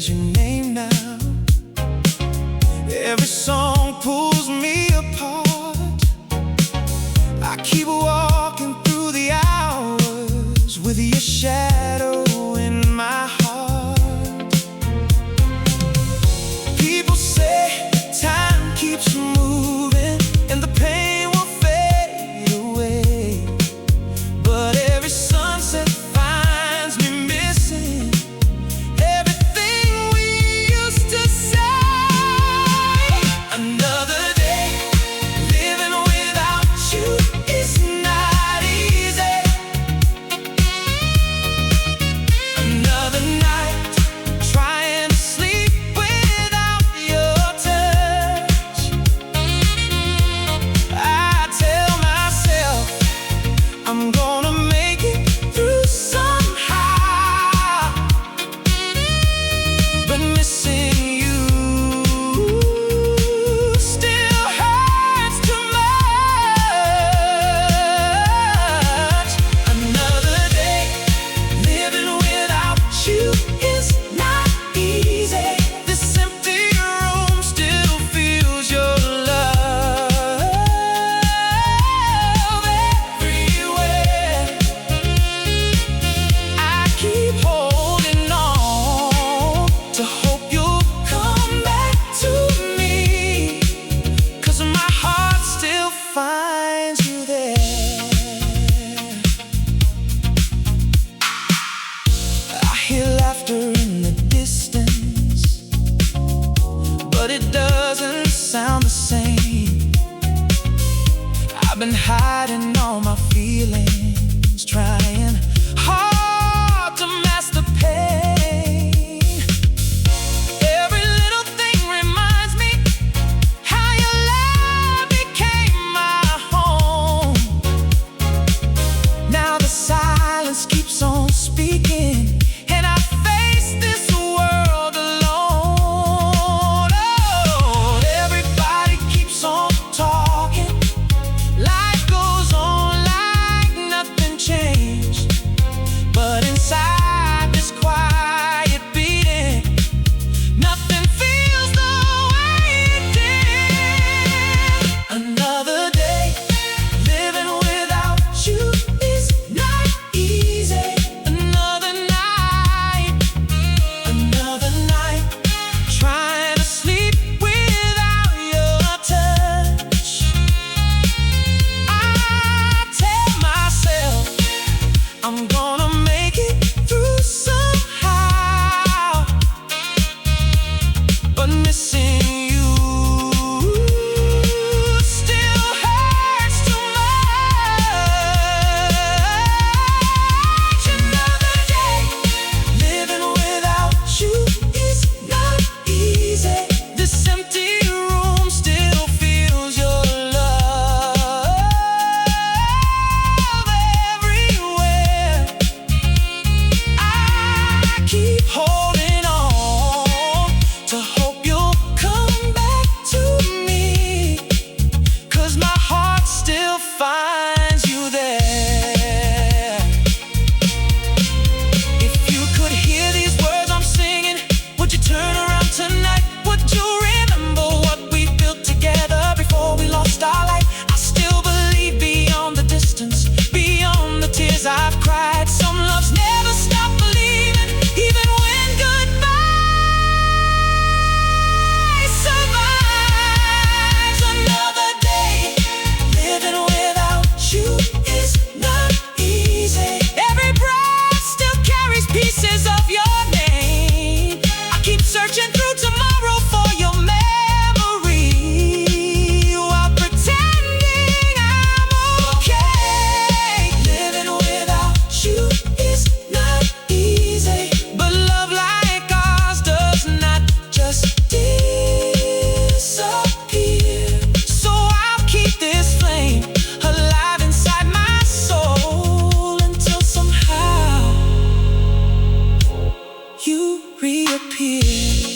is your name now. Every song pulls me apart. I keep walking through the hours with your shadow in my heart. People say time keeps moving and the pain will fade away, but every sunset finds me missing everything we used to say. Another day living without you is not easy. Another night trying to sleep without your touch. I tell myself I'm gonna make it through somehow, but missing you still hurts too much. Another day living without you is not easy. This empty room still feels your love everywhere. I keep holding on to hope you'll come back to me, 'cause my heart still finds you there. I hear laughter in the distance, but it doesn't sound the same. I've been hiding all my feelings, trying hard to mask the pain. Every little thing reminds me how your love became my home. Now the silence keeps on speaking, and I face this world alone. Oh, everybody keeps on talking. Life goes on like nothing changed, but inside this quiet beating, nothing feels the way it did. Another day living without you is not easy. Another night trying to sleep without your touch. I tell myself I'm gonna make it through somehow, but missing you still hurts too much. Another day living without you is not easy. This empty room still feels your love everywhere. I keep holding on to hope you'll come back to me, 'cause my heart still finds you there. If you could hear these words I'm singing, would you turn around tonight? Would you remember what we built together before we lost our light? I still believe beyond the distance, beyond the tears I've cried. Some loves never stop believing, even when goodbye survives. Another day living without you is not easy. Every breath still carries pieces of your name. I keep searching through tomorrow for your memory, while pretending I'm okay. Living without you is not easy, but love like ours does not just disappear. So I'll keep this flame alive inside my soul until somehow you reappear.